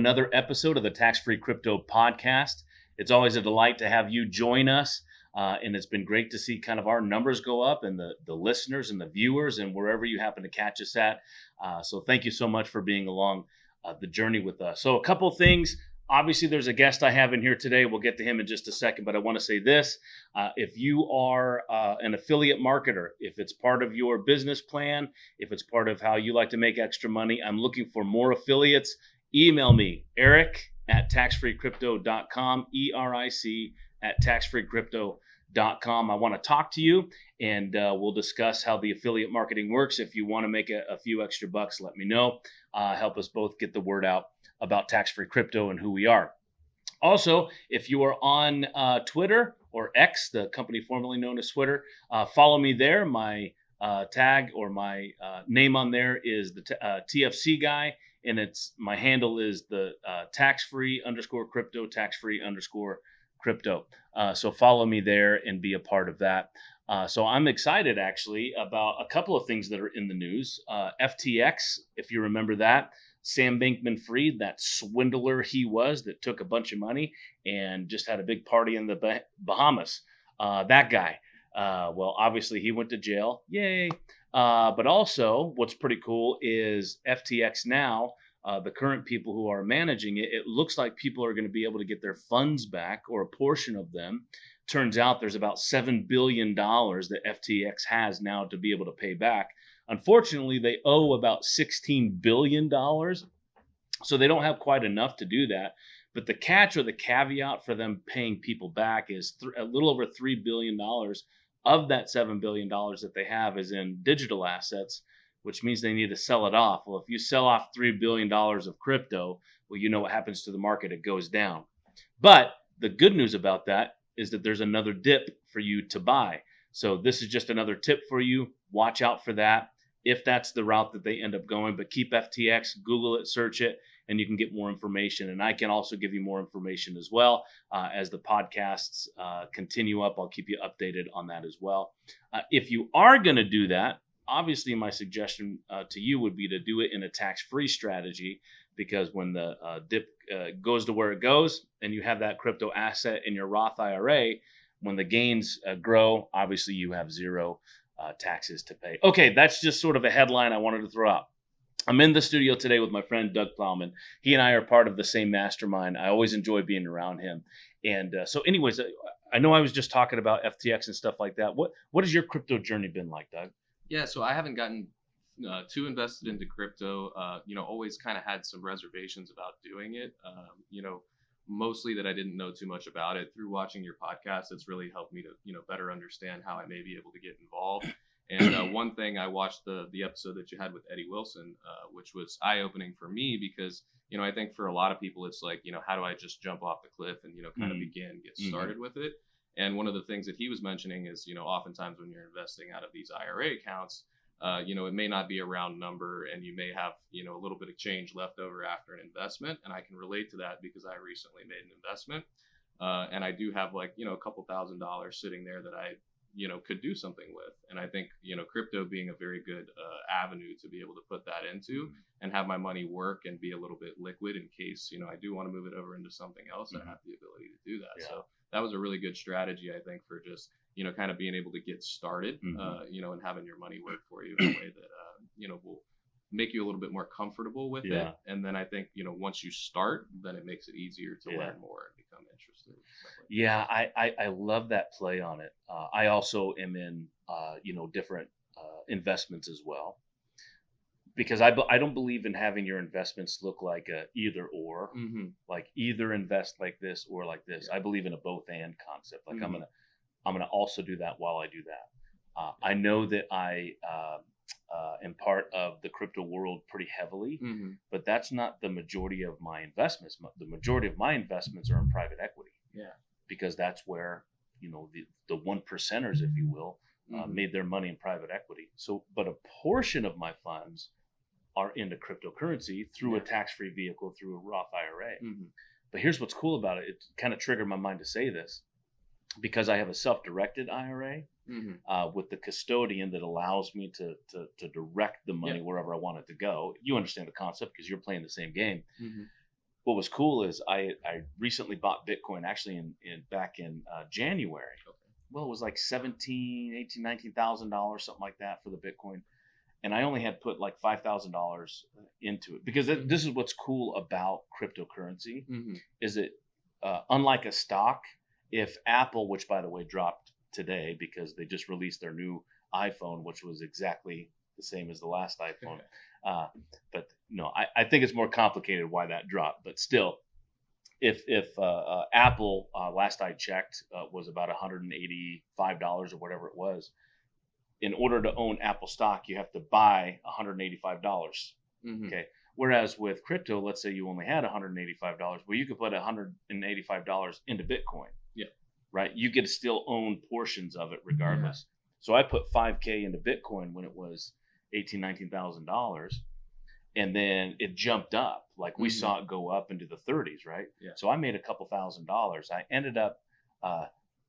another episode of the Tax-Free Crypto Podcast. It's always a delight to have you join us, and it's been great to see kind of our numbers go up and the listeners and the viewers and wherever you happen to catch us at. So thank you so much for being along the journey with us. So a couple things. Obviously, there's a guest I have in here today. We'll get to him in just a second, but I want to say this. If you are an affiliate marketer, if it's part of your business plan, if it's part of how you like to make extra money, I'm looking for more affiliates. Email me, eric@taxfreecrypto.com, ERIC@taxfreecrypto.com. I want to talk to you, and we'll discuss how the affiliate marketing works. If you want to make a few extra bucks, let me know. Help us both get the word out about tax-free crypto and who we are. Also, if you are on Twitter or X, the company formerly known as Twitter, follow me there. My tag or my name on there is the TFC guy, and my handle is the tax-free_crypto, tax-free_crypto. So follow me there and be a part of that. So I'm excited actually about a couple of things that are in the news. FTX, if you remember that. Sam Bankman-Fried, that swindler he was that took a bunch of money and just had a big party in the Bahamas. That guy. Well, obviously he went to jail. Yay. But also what's pretty cool is FTX now, the current people who are managing it, it looks like people are going to be able to get their funds back or a portion of them. Turns out there's about $7 billion that FTX has now to be able to pay back. Unfortunately, they owe about $16 billion, so they don't have quite enough to do that. But the catch or the caveat for them paying people back is a little over $3 billion of that $7 billion that they have is in digital assets, which means they need to sell it off. Well, if you sell off $3 billion of crypto, well, you know what happens to the market. It goes down. But the good news about that is that there's another dip for you to buy. So this is just another tip for you. Watch out for that if that's the route that they end up going. But keep FTX, Google it, search it, and you can get more information. And I can also give you more information as well. As the podcasts continue up, I'll keep you updated on that as well. If you are going to do that, obviously my suggestion to you would be to do it in a tax-free strategy, because when the dip goes to where it goes and you have that crypto asset in your Roth IRA, when the gains grow, obviously you have zero taxes to pay. Okay, that's just sort of a headline I wanted to throw out. I'm in the studio today with my friend Doug Plowman. He and I are part of the same mastermind. I always enjoy being around him. And so anyways, I know I was just talking about FTX and stuff like that. What has your crypto journey been like, Doug? Yeah, so I haven't gotten too invested into crypto. Always kind of had some reservations about doing it. Mostly that I didn't know too much about it. Through watching your podcast, it's really helped me to better understand how I may be able to get involved. And one thing, I watched the episode that you had with Eddie Wilson, which was eye-opening for me, because I think for a lot of people it's like, how do I just jump off the cliff and kind of get started with it. And one of the things that he was mentioning is, oftentimes when you're investing out of these IRA accounts, it may not be a round number, and you may have, a little bit of change left over after an investment. And I can relate to that because I recently made an investment. And I do have a couple $1,000s sitting there that I, could do something with. And I think, crypto being a very good avenue to be able to put that into and have my money work and be a little bit liquid in case, I do want to move it over into something else. I have the ability to do that. Yeah. So that was a really good strategy, I think, for just, kind of being able to get started, and having your money work for you in a way that, will make you a little bit more comfortable with it. And then I think, once you start, then it makes it easier to learn more and become interested. I love that play on it. I also am in, different investments as well, because I don't believe in having your investments look like a either or, like either invest like this or like this. I believe in a both and concept. Like I'm gonna also do that while I do that. I know that I am part of the crypto world pretty heavily, but that's not the majority of my investments. The majority of my investments are in private equity. Yeah, because that's where the one percenters, if you will, made their money in private equity. So, but a portion of my funds are into cryptocurrency through a tax-free vehicle, through a Roth IRA. But here's what's cool about it. It kind of triggered my mind to say this, because I have a self-directed IRA with the custodian that allows me to direct the money wherever I want it to go. You understand the concept because you're playing the same game. what was cool is I recently bought Bitcoin actually in back in January. Okay. Well, it was like 17, 18, $19,000, something like that for the Bitcoin. And I only had put like $5,000 into it because this is what's cool about cryptocurrency Mm-hmm. is it unlike a stock, if Apple, which by the way dropped today because they just released their new iPhone, which was exactly the same as the last iPhone. Uh, but no, I think it's more complicated why that dropped. But still, if Apple last I checked was about $185 or whatever it was, in order to own Apple stock, you have to buy $185. Mm-hmm. Okay. Whereas with crypto, let's say you only had $185, well, you could put $185 into Bitcoin. Yeah. Right. You could still own portions of it regardless. Yeah. So I put 5K into Bitcoin when it was $19,000, and then it jumped up. Like we saw it go up into the 30s, right? Yeah. So I made a couple $1,000s. I ended up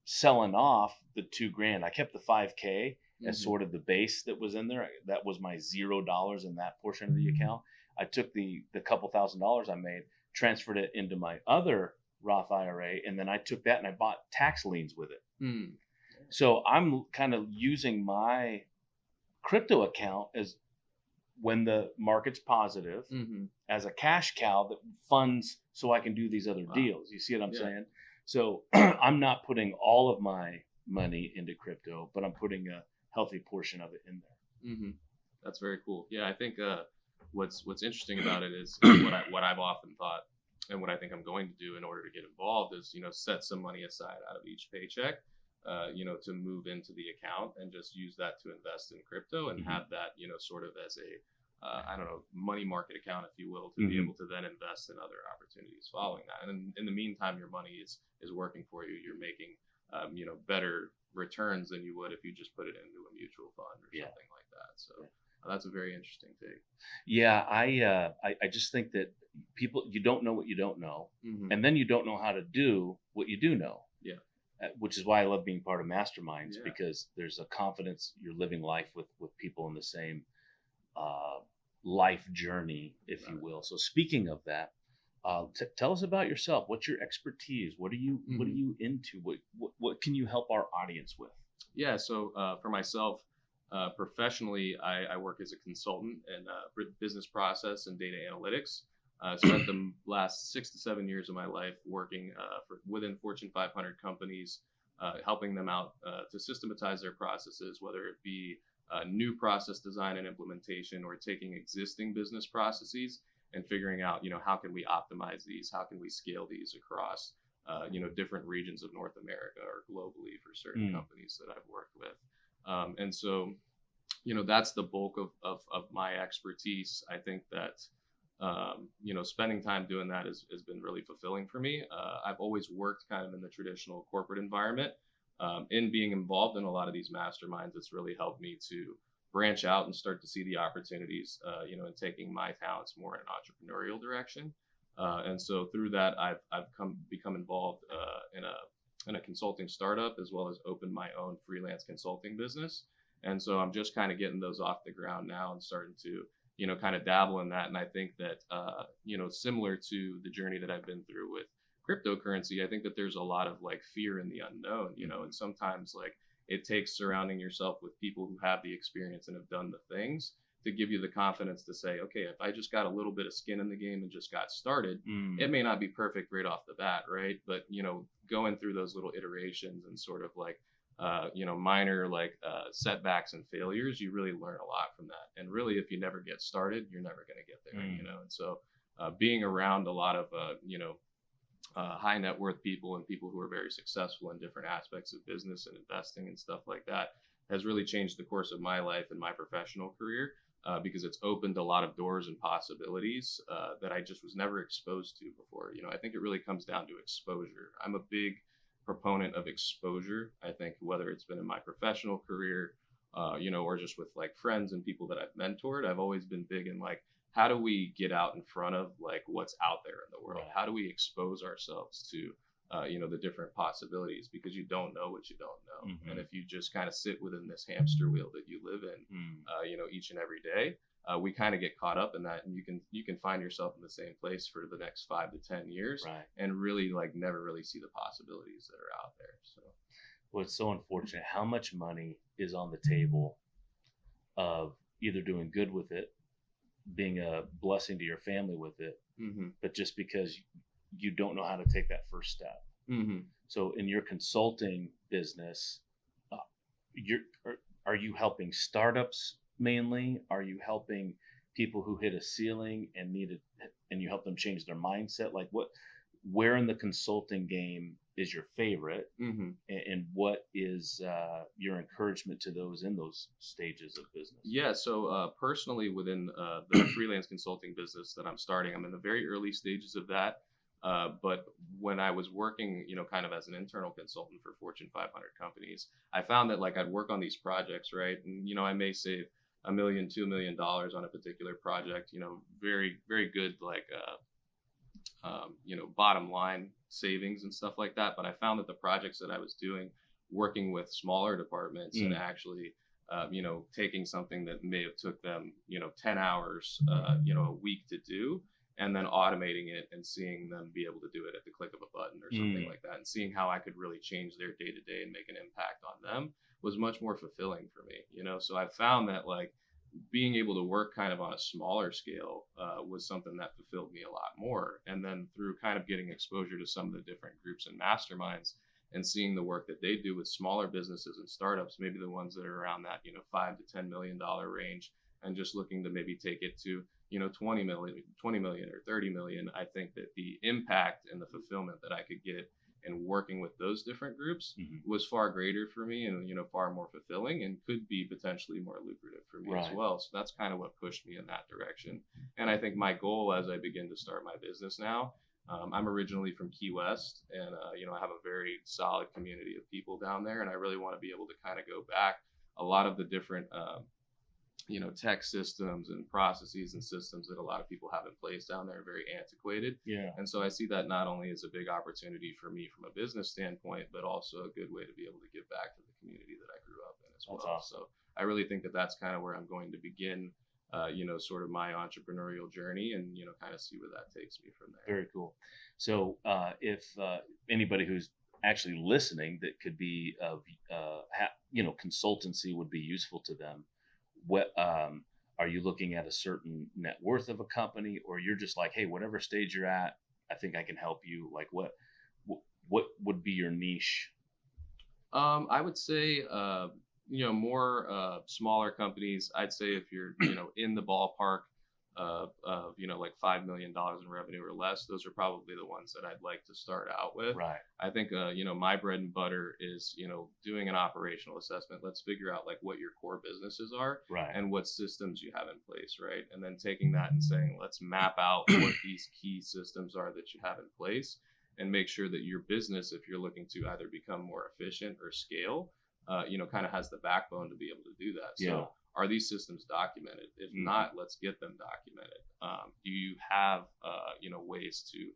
selling off the $2,000. I kept the 5K as sort of the base that was in there. That was my $0 in that portion of the account. I took the couple $1,000s I made, transferred it into my other Roth IRA, and then I took that and I bought tax liens with it. Mm. So I'm kind of using my crypto account as when the market's positive as a cash cow that funds so I can do these other deals. You see what I'm saying? So I'm not putting all of my money into crypto, but I'm putting a healthy portion of it in there. Mm-hmm. That's very cool. Yeah, I think what's interesting about it is what I've often thought, and what I think I'm going to do in order to get involved is, set some money aside out of each paycheck, to move into the account and just use that to invest in crypto and have that, sort of as a I don't know, money market account, if you will, to be able to then invest in other opportunities following that. And in the meantime, your money is working for you. You're making, better returns than you would if you just put it into a mutual fund or something like that. So that's a very interesting take. Yeah, I just think that you don't know what you don't know, and then you don't know how to do what you do know. Yeah. Which is why I love being part of masterminds, because there's a confidence you're living life with people in the same life journey, if you will. So speaking of that, tell us about yourself. What's your expertise? What are you into? What can you help our audience with? Yeah. So for myself, professionally, I work as a consultant in business process and data analytics. Spent the last 6 to 7 years of my life working within Fortune 500 companies, helping them out to systematize their processes, whether it be new process design and implementation, or taking existing business processes and figuring out, how can we optimize these? How can we scale these across, different regions of North America or globally for certain companies that I've worked with. And so, that's the bulk of my expertise. I think that, spending time doing that has been really fulfilling for me. I've always worked kind of in the traditional corporate environment. In being involved in a lot of these masterminds, it's really helped me to branch out and start to see the opportunities, and taking my talents more in an entrepreneurial direction. And so through that, I've become involved in a consulting startup, as well as opened my own freelance consulting business. And so I'm just kind of getting those off the ground now and starting to, kind of dabble in that. And I think that, similar to the journey that I've been through with cryptocurrency, I think that there's a lot of like fear in the unknown, and sometimes like it takes surrounding yourself with people who have the experience and have done the things to give you the confidence to say, okay, if I just got a little bit of skin in the game and just got started, it may not be perfect right off the bat, right? But, going through those little iterations and sort of like, minor like setbacks and failures, you really learn a lot from that. And really, if you never get started, you're never going to get there, And so being around a lot of, high net worth people and people who are very successful in different aspects of business and investing and stuff like that has really changed the course of my life and my professional career, because it's opened a lot of doors and possibilities that I just was never exposed to before. I think it really comes down to exposure. I'm a big proponent of exposure. I think whether it's been in my professional career, or just with like friends and people that I've mentored, I've always been big in like, how do we get out in front of like what's out there in the world? How do we expose ourselves to, the different possibilities? Because you don't know what you don't know. And if you just kind of sit within this hamster wheel that you live in, each and every day, we kind of get caught up in that, and you can find yourself in the same place for the next 5 to 10 years, Right. and really like never really see the possibilities that are out there. So, Well, it's so unfortunate how much money is on the table of either doing good with it, being a blessing to your family with it, but just because you don't know how to take that first step. So in your consulting business, you're are you helping startups mainly? Are you helping people who hit a ceiling and and you help them change their mindset? Like where in the consulting game is your favorite, and what is your encouragement to those in those stages of business? Yeah, so personally, within the freelance consulting business that I'm starting, I'm in the very early stages of that. But when I was working, kind of as an internal consultant for Fortune 500 companies, I found that like I'd work on these projects, right? And, I may save $1 million, $2 million on a particular project, very, very good, like, bottom line savings and stuff like that. But I found that the projects that I was doing, working with smaller departments and actually, taking something that may have took them, 10 hours, a week to do, and then automating it and seeing them be able to do it at the click of a button or something like that, and seeing how I could really change their day to day and make an impact on them was much more fulfilling for me. So I found that like being able to work kind of on a smaller scale was something that fulfilled me a lot more. And then through kind of getting exposure to some of the different groups and masterminds and seeing the work that they do with smaller businesses and startups, maybe the ones that are around that, $5 to $10 million range, and just looking to maybe take it to 20 million or 30 million, I think that the impact and the fulfillment that I could get in working with those different groups was far greater for me, and far more fulfilling, and could be potentially more lucrative for me as well. So that's kind of what pushed me in that direction. And I think my goal as I begin to start my business now, I'm originally from Key West, and I have a very solid community of people down there, and I really want to be able to kind of go back a lot of the different tech systems and processes and systems that a lot of people have in place down there are very antiquated. Yeah. And so I see that not only as a big opportunity for me from a business standpoint, but also a good way to be able to give back to the community that I grew up in as well. Awesome. So I really think that that's kind of where I'm going to begin, sort of my entrepreneurial journey, and, kind of see where that takes me from there. Very cool. So if anybody who's actually listening that could be of, consultancy would be useful to them, what are you looking at a certain net worth of a company, or you're just like, hey, whatever stage you're at, I think I can help you? Like what would be your niche? I would say, more smaller companies. I'd say if you're, in the ballpark of, like $5 million in revenue or less, those are probably the ones that I'd like to start out with. Right. I think, my bread and butter is, doing an operational assessment. Let's figure out like what your core businesses are, Right. and what systems you have in place, right? And then taking that and saying, let's map out what these key systems are that you have in place, and make sure that your business, if you're looking to either become more efficient or scale, kind of has the backbone to be able to do that. Yeah. So are these systems documented? If not, let's get them documented. Do you have, ways to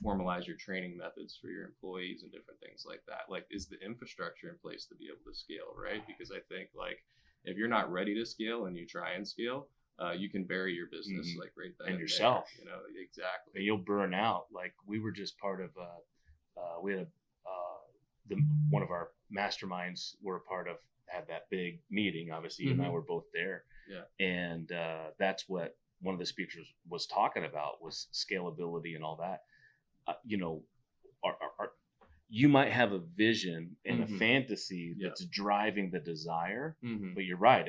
formalize your training methods for your employees and different things like that? Like, is the infrastructure in place to be able to scale, right? Because I think like if you're not ready to scale and you try and scale, you can bury your business like right then and yourself. There, exactly. And you'll burn out. Like we were just part of we had one of our masterminds were a part of, had that big meeting. Obviously, you and I were both there. Yeah. And that's what one of the speakers was talking about, was scalability and all that. You might have a vision and a fantasy that's driving the desire, but you're right.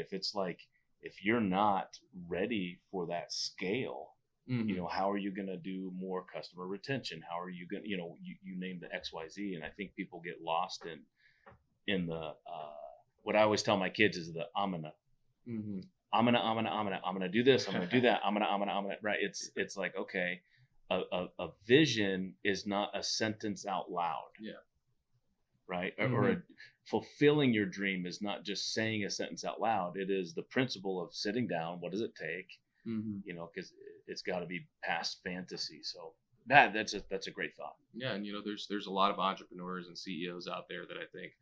If you're not ready for that scale, how are you going to do more customer retention? How are you going to, you name the XYZ. And I think people get lost in the, what I always tell my kids is the I'm gonna do this, I'm gonna do that, I'm gonna, right? It's like, okay, a vision is not a sentence out loud. Yeah. Right. Or fulfilling your dream is not just saying a sentence out loud. It is the principle of sitting down. What does it take? Because it's got to be past fantasy. So that's a great thought. Yeah. And, there's a lot of entrepreneurs and CEOs out there that I think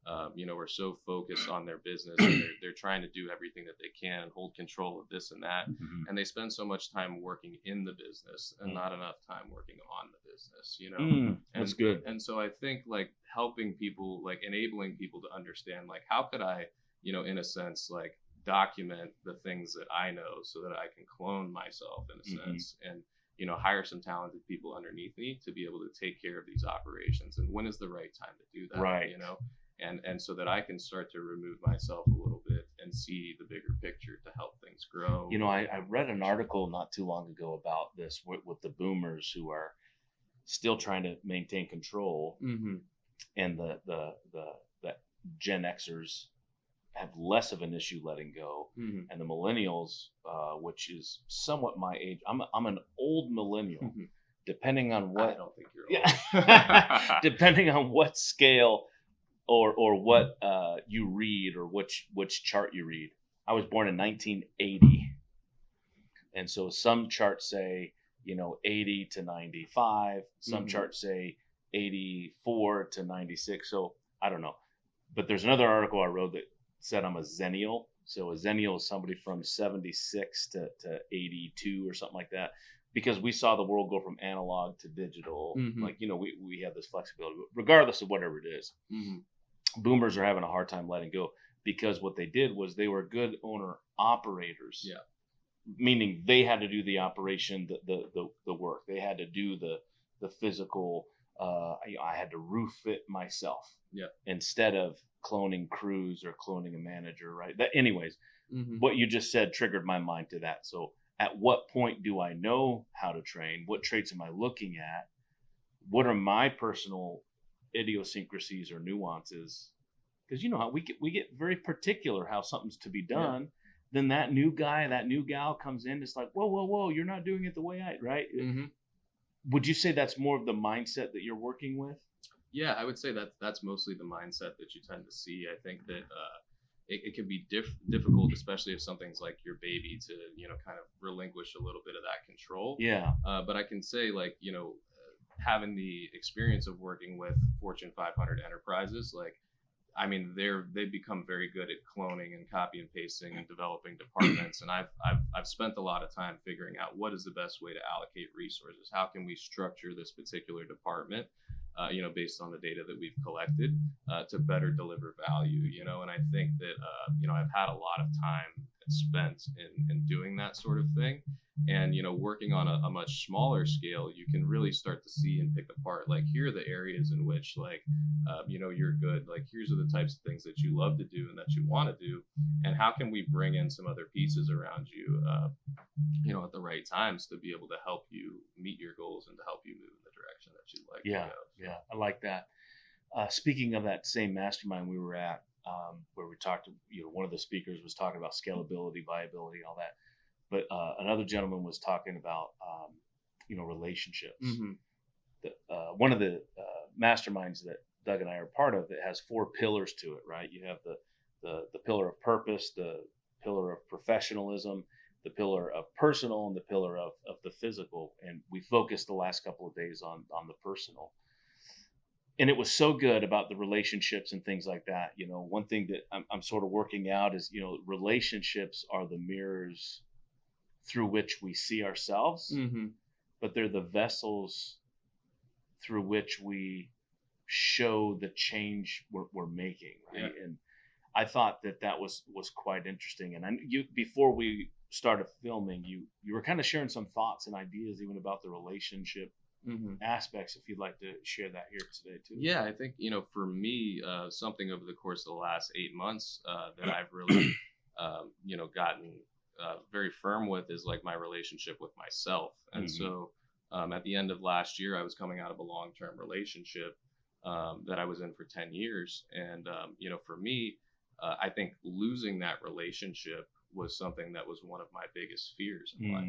are so focused on their business, and they're trying to do everything that they can and hold control of this and that. Mm-hmm. And they spend so much time working in the business and not enough time working on the business. That's good. And so I think like helping people, like enabling people to understand, like, how could I, in a sense, like document the things that I know so that I can clone myself in a sense, and hire some talented people underneath me to be able to take care of these operations. And when is the right time to do that? Right. And so that I can start to remove myself a little bit and see the bigger picture to help things grow. I read an article not too long ago about this with the boomers who are still trying to maintain control, and the Gen Xers have less of an issue letting go, and the millennials, which is somewhat my age. I'm an old millennial, depending on what. I don't think you're old. Depending on what scale or what you read, or which chart you read. I was born in 1980, and so some charts say 80 to 95. Some charts say 84 to 96. So I don't know, but there's another article I wrote that said I'm a Zennial. So a Zennial is somebody from 76 to 82 or something like that, because we saw the world go from analog to digital. Like, we have this flexibility, regardless of whatever it is. Boomers are having a hard time letting go, because what they did was they were good owner operators. Yeah. Meaning they had to do the operation, the work. They had to do the physical. I had to roof it myself. Yeah. Instead of cloning crews or cloning a manager, right? Anyways, what you just said triggered my mind to that. So at what point do I know how to train? What traits am I looking at? What are my personal idiosyncrasies or nuances? Because how we get very particular how something's to be done. Yeah. Then that new guy, that new gal comes in. It's like, whoa, you're not doing it the way right? Would you say that's more of the mindset that you're working with? Yeah, I would say that's mostly the mindset that you tend to see. I think that it can be difficult, especially if something's like your baby, to kind of relinquish a little bit of that control. Yeah. But I can say, like, having the experience of working with Fortune 500 enterprises, like, I mean, they've become very good at cloning and copy and pasting and developing departments. And I've spent a lot of time figuring out what is the best way to allocate resources. How can we structure this particular department, based on the data that we've collected, to better deliver value. And I think that I've had a lot of time spent in doing that sort of thing. And working on a much smaller scale, you can really start to see and pick apart, like, here are the areas in which, like, you're good, like, here's are the types of things that you love to do and that you want to do, and how can we bring in some other pieces around you, at the right times, to be able to help you meet your goals and to help you move in the direction that you'd like to go. Yeah, I like that. Speaking of that same mastermind we were at, where we talked, one of the speakers was talking about scalability, viability, all that. But another gentleman was talking about, relationships. One of the masterminds that Doug and I are part of, it has 4 pillars to it, right? You have the pillar of purpose, the pillar of professionalism, the pillar of personal, and the pillar of the physical. And we focused the last couple of days on the personal. And it was so good about the relationships and things like that. One thing that I'm sort of working out is, relationships are the mirrors through which we see ourselves, but they're the vessels through which we show the change we're making, right? Yeah. And I thought that was quite interesting. And before we started filming, you were kind of sharing some thoughts and ideas even about the relationship aspects, if you'd like to share that here today too. Yeah, I think, for me, something over the course of the last 8 months that I've really, gotten very firm with is, like, my relationship with myself. And so at the end of last year, I was coming out of a long-term relationship that I was in for 10 years. And, for me, I think losing that relationship was something that was one of my biggest fears in life,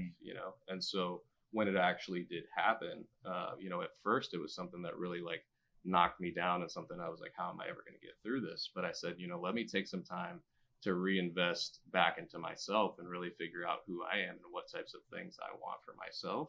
And so when it actually did happen, at first it was something that really, like, knocked me down, and something I was like, how am I ever going to get through this? But I said, let me take some time to reinvest back into myself and really figure out who I am and what types of things I want for myself.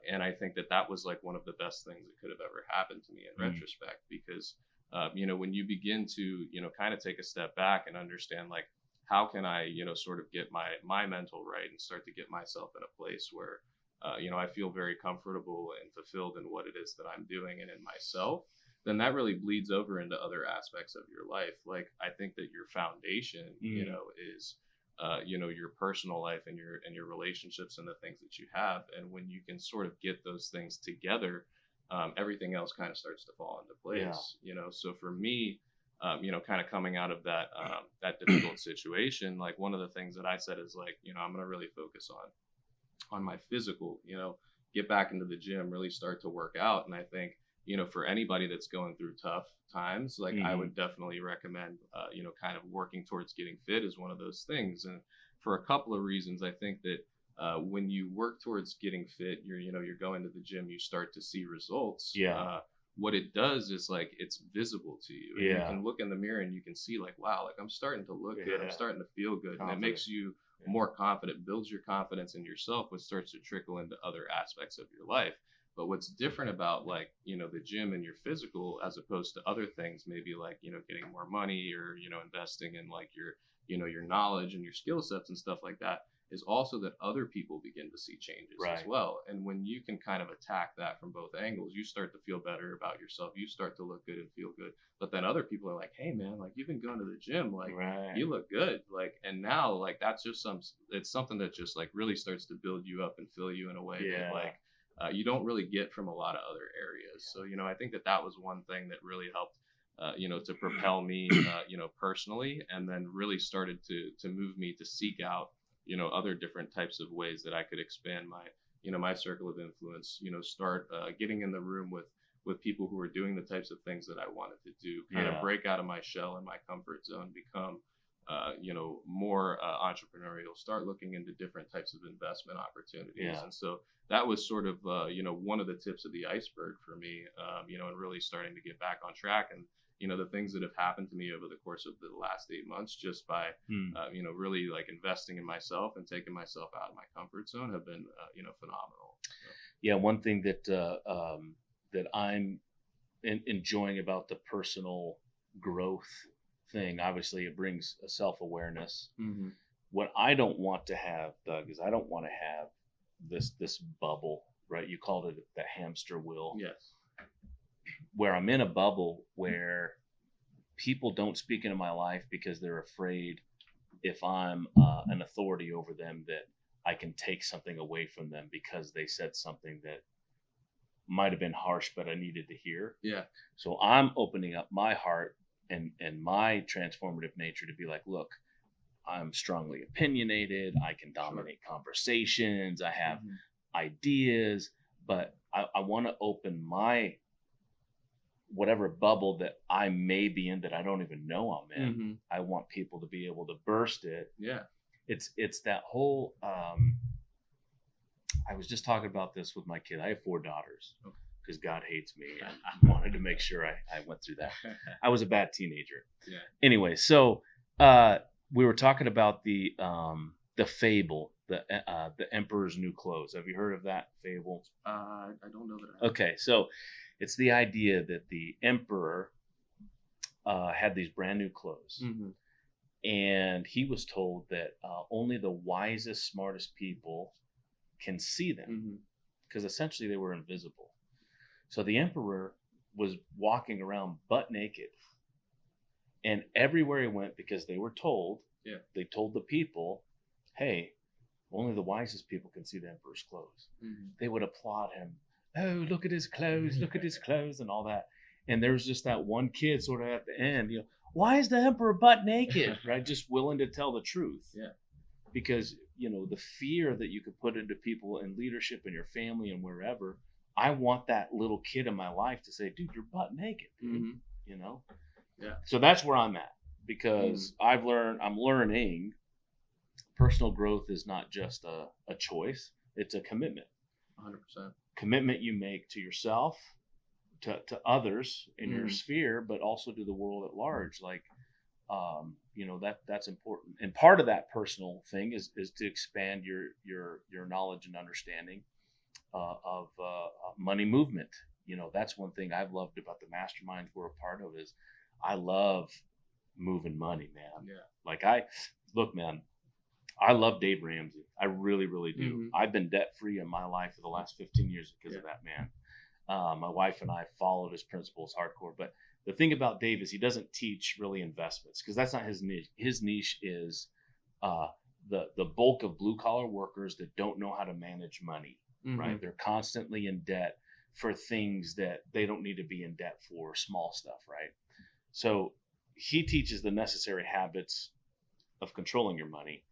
And I think that was, like, one of the best things that could have ever happened to me in retrospect, because when you begin to, kind of take a step back and understand like, how can I, sort of get my mental right and start to get myself in a place where, I feel very comfortable and fulfilled in what it is that I'm doing and in myself, then that really bleeds over into other aspects of your life. Like, I think that your foundation, is, your personal life and your relationships and the things that you have. And when you can sort of get those things together, everything else kind of starts to fall into place. So for me, kind of coming out of that difficult situation, like one of the things that I said is like, I'm going to really focus on my physical, get back into the gym, really start to work out. And I think, for anybody that's going through tough times, like I would definitely recommend, kind of working towards getting fit is one of those things. And for a couple of reasons, I think that when you work towards getting fit, you're going to the gym, you start to see results. What it does is like it's visible to you. And you can look in the mirror and you can see like, wow, like I'm starting to look good. I'm starting to feel good. And it makes you more confident, builds your confidence in yourself, which starts to trickle into other aspects of your life. But what's different about like, the gym and your physical as opposed to other things, maybe like, getting more money or, investing in like your knowledge and your skill sets and stuff like that, is also that other people begin to see changes as well. And when you can kind of attack that from both angles, you start to feel better about yourself. You start to look good and feel good. But then other people are like, hey man, like you've been going to the gym, like you look good. Like, and now like that's just it's something that just like really starts to build you up and fill you in a way that like you don't really get from a lot of other areas. So, I think that was one thing that really helped, to propel me, personally, and then really started to move me to seek out, other different types of ways that I could expand my circle of influence, start getting in the room with people who are doing the types of things that I wanted to do, kind of break out of my shell and my comfort zone, become, more entrepreneurial, start looking into different types of investment opportunities. And so that was sort of, one of the tips of the iceberg for me, and really starting to get back on track. And, the things that have happened to me over the course of the last 8 months, just by, really like investing in myself and taking myself out of my comfort zone have been, phenomenal. So. Yeah. One thing that, that I'm enjoying about the personal growth thing, obviously it brings a self-awareness. What I don't want to have, Doug, is I don't want to have this bubble, right? You called it the hamster wheel. Yes. Where I'm in a bubble where people don't speak into my life because they're afraid if I'm an authority over them that I can take something away from them because they said something that might have been harsh, but I needed to hear. So I'm opening up my heart and my transformative nature to be like, look, I'm strongly opinionated. I can dominate conversations. I have ideas, but I want to open my whatever bubble that I may be in that I don't even know I'm in. I want people to be able to burst it. It's that whole, I was just talking about this with my kid. I have 4 daughters because God hates me and wanted to make sure I went through that. I was a bad teenager. Anyway, so we were talking about the fable, the Emperor's New Clothes. Have you heard of that fable? I don't know that. Okay, so it's the idea that the emperor had these brand new clothes, and he was told that only the wisest, smartest people can see them, because essentially they were invisible. So the emperor was walking around butt naked, and everywhere he went, because they were told, they told the people, hey, only the wisest people can see the emperor's clothes. They would applaud him. Oh, look at his clothes, look at his clothes, and all that. And there was just that one kid sort of at the end, why is the emperor butt naked? Right? Just willing to tell the truth. Because, the fear that you could put into people in leadership in your family and wherever, I want that little kid in my life to say, dude, you're butt naked, dude. So that's where I'm at, because I'm learning personal growth is not just a choice, it's a commitment. 100%. Commitment you make to yourself, to others in your sphere, but also to the world at large. Like, that's important. And part of that personal thing is to expand your knowledge and understanding of money movement. that's one thing I've loved about the masterminds we're a part of is I love moving money, man. Yeah. Like look, man, I love Dave Ramsey. I really, really do. Mhm. I've been debt free in my life for the last 15 years because of that man. My wife and I followed his principles hardcore. But the thing about Dave is he doesn't teach really investments because that's not his niche. His niche is the bulk of blue collar workers that don't know how to manage money, right? They're constantly in debt for things that they don't need to be in debt for, small stuff, right? So he teaches the necessary habits of controlling your money.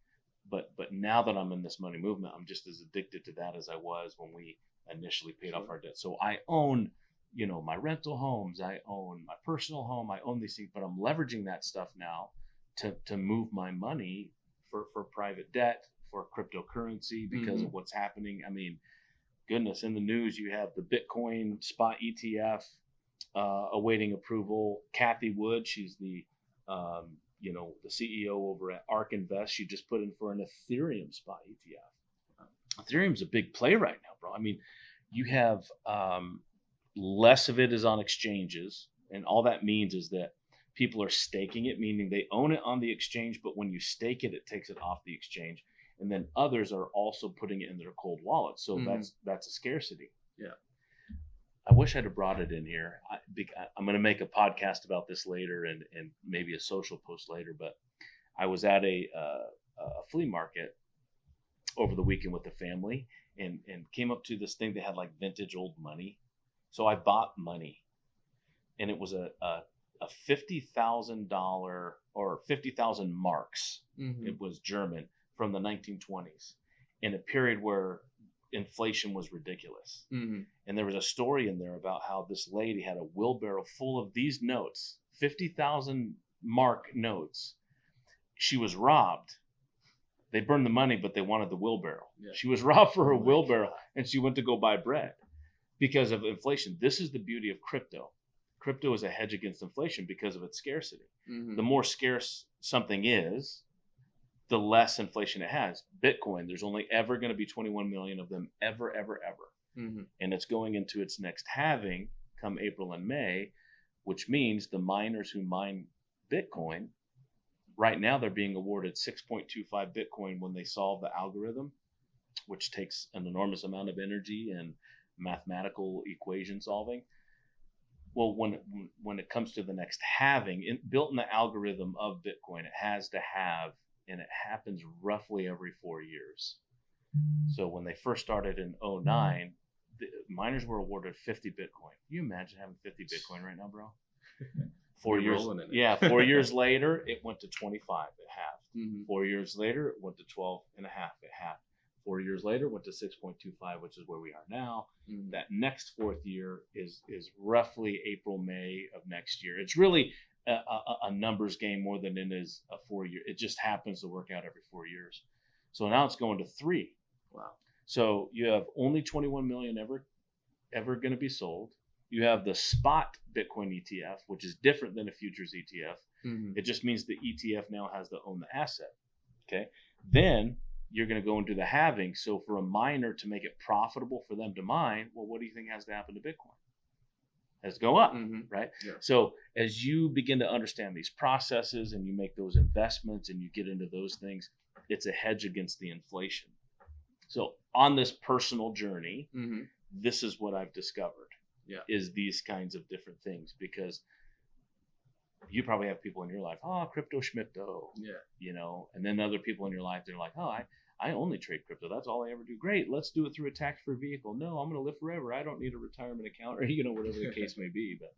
But now that I'm in this money movement, I'm just as addicted to that as I was when we initially paid off our debt. So I own, my rental homes, I own my personal home, I own these things, but I'm leveraging that stuff now to move my money for private debt, for cryptocurrency because of what's happening. I mean, goodness, in the news you have the Bitcoin spot ETF awaiting approval. Kathy Wood, she's the the CEO over at ARK Invest, she just put in for an Ethereum spot ETF. Ethereum's a big play right now, bro. I mean, you have less of it is on exchanges, and all that means is that people are staking it, meaning they own it on the exchange, but when you stake it, it takes it off the exchange, and then others are also putting it in their cold wallet. So that's a scarcity. Yeah. I wish I'd have brought it in here. I'm going to make a podcast about this later and maybe a social post later. But I was at a flea market over the weekend with the family and came up to this thing that had like vintage old money. So I bought money, and it was a $50,000 or 50,000 marks. It was German from the 1920s in a period where inflation was ridiculous. And there was a story in there about how this lady had a wheelbarrow full of these notes, 50,000 mark notes. She was robbed. They burned the money, but they wanted the wheelbarrow. Yeah. She was robbed for her wheelbarrow, and she went to go buy bread because of inflation. This is the beauty of crypto. Crypto is a hedge against inflation because of its scarcity. The more scarce something is, the less inflation it has. Bitcoin, there's only ever going to be 21 million of them ever. And it's going into its next halving come April and May, which means the miners who mine Bitcoin, right now they're being awarded 6.25 Bitcoin when they solve the algorithm, which takes an enormous amount of energy and mathematical equation solving. Well, when it comes to the next halving, built in the algorithm of Bitcoin, it has to have, and it happens roughly every 4 years. So when they first started in 2009, the miners were awarded 50 Bitcoin. Can you imagine having 50 Bitcoin right now, bro? 4 years. Yeah, 4 years later, it went to 25. It halved. 4 years later, it went to 12 and a half. It halved. 4 years later, it went to 6.25, which is where we are now. That next fourth year is roughly April, May of next year. It's really a numbers game more than it is a 4 year. It just happens to work out every 4 years. So now it's going to 3. Wow. So you have only 21 million ever going to be sold. You have the spot Bitcoin ETF, which is different than a futures ETF. It just means the ETF now has to own the asset. Okay. Then you're going to go into the halving. So for a miner to make it profitable for them to mine, well, what do you think has to happen to Bitcoin? Has to go up, right? Yeah. So as you begin to understand these processes and you make those investments and you get into those things, it's a hedge against the inflation. So on this personal journey, this is what I've discovered is these kinds of different things, because you probably have people in your life, crypto schmipto, and then other people in your life, they're like, I only trade crypto. That's all I ever do. Great. Let's do it through a tax-free vehicle. No, I'm going to live forever. I don't need a retirement account, or, whatever the case may be. But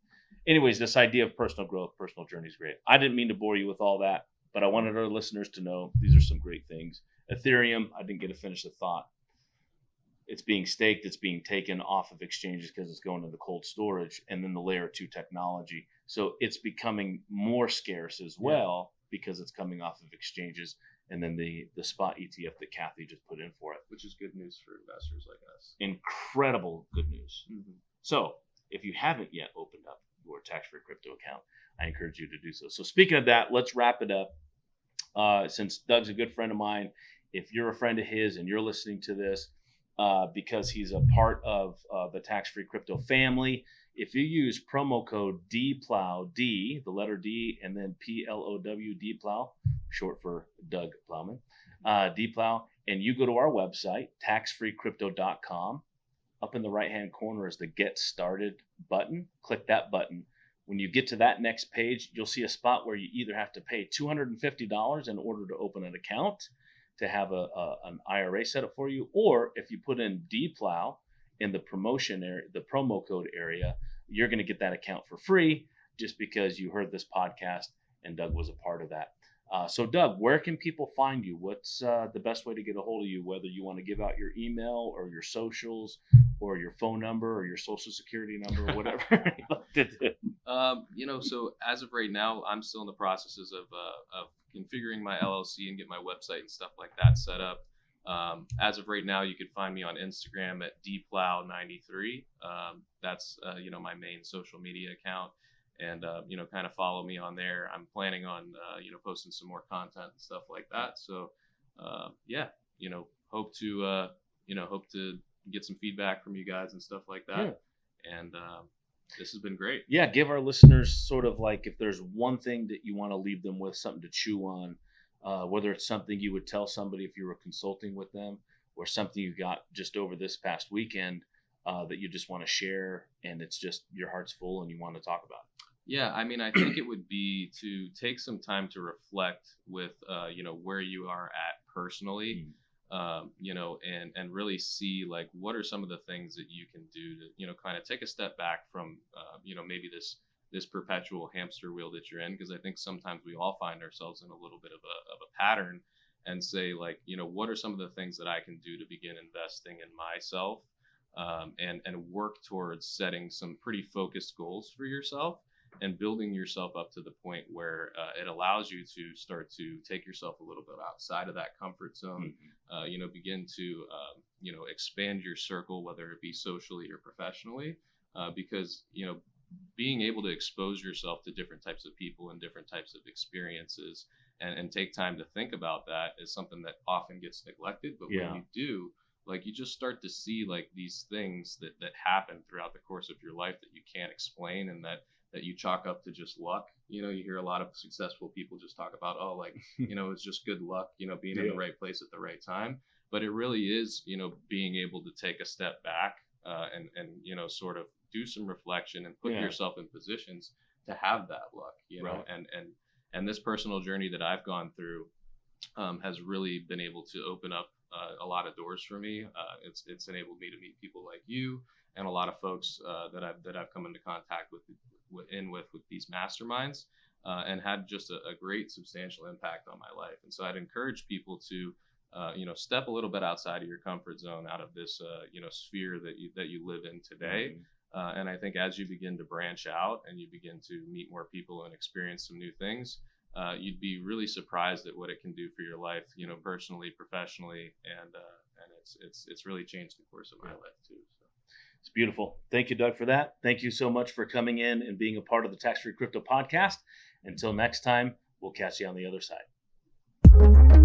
anyways, this idea of personal growth, personal journey is great. I didn't mean to bore you with all that, but I wanted our listeners to know these are some great things. Ethereum, I didn't get to finish the thought. It's being staked. It's being taken off of exchanges because it's going into cold storage, and then the layer 2 technology. So it's becoming more scarce as well because it's coming off of exchanges. And then the spot ETF that Kathy just put in for it. Which is good news for investors like us. Incredible good news. So if you haven't yet opened up your tax-free crypto account, I encourage you to do so. So speaking of that, let's wrap it up. Since Doug's a good friend of mine, if you're a friend of his and you're listening to this, because he's a part of the tax-free crypto family. If you use promo code DPLOW, D, the letter D, and then PLOW, DPLOW, short for Doug Plowman, DPLOW, and you go to our website, taxfreecrypto.com, up in the right-hand corner is the Get Started button. Click that button. When you get to that next page, you'll see a spot where you either have to pay $250 in order to open an account to have an IRA set up for you, or if you put in DPLOW in the promotion area, the promo code area, you're going to get that account for free just because you heard this podcast and Doug was a part of that. So Doug, where can people find you? What's the best way to get a hold of you, whether you want to give out your email or your socials or your phone number or your social security number or whatever you like to do? So as of right now, I'm still in the processes of configuring my LLC and get my website and stuff like that set up. As of right now, you can find me on Instagram at dplow93. That's my main social media account, and kind of follow me on there. I'm planning on posting some more content and stuff like that. So hope to get some feedback from you guys and stuff like that. Yeah. And this has been great. Yeah, give our listeners sort of like, if there's one thing that you want to leave them with, something to chew on, whether it's something you would tell somebody if you were consulting with them, or something you got just over this past weekend that you just want to share, and it's just your heart's full and you want to talk about it. Yeah, I mean, I think it would be to take some time to reflect with, where you are at personally, and really see like what are some of the things that you can do to, kind of take a step back from, maybe this perpetual hamster wheel that you're in, because I think sometimes we all find ourselves in a little bit of a pattern, and say like, what are some of the things that I can do to begin investing in myself, and work towards setting some pretty focused goals for yourself, and building yourself up to the point where it allows you to start to take yourself a little bit outside of that comfort zone, begin to, expand your circle, whether it be socially or professionally, because, being able to expose yourself to different types of people and different types of experiences, and take time to think about that, is something that often gets neglected. But when you do, like, you just start to see like these things that happen throughout the course of your life that you can't explain, and that you chalk up to just luck. You hear a lot of successful people just talk about, it's just good luck, being in the right place at the right time. But it really is, being able to take a step back, and sort of do some reflection and put yourself in positions to have that luck, right. and this personal journey that I've gone through has really been able to open up a lot of doors for me. It's enabled me to meet people like you and a lot of folks that I've come into contact with these masterminds, and had just a great substantial impact on my life. And so I'd encourage people to step a little bit outside of your comfort zone, out of this sphere that you live in today. And I think as you begin to branch out and you begin to meet more people and experience some new things, you'd be really surprised at what it can do for your life, personally, professionally, and it's really changed the course of my life too. So. It's beautiful. Thank you, Doug, for that. Thank you so much for coming in and being a part of the Tax Free Crypto podcast. Until next time, we'll catch you on the other side.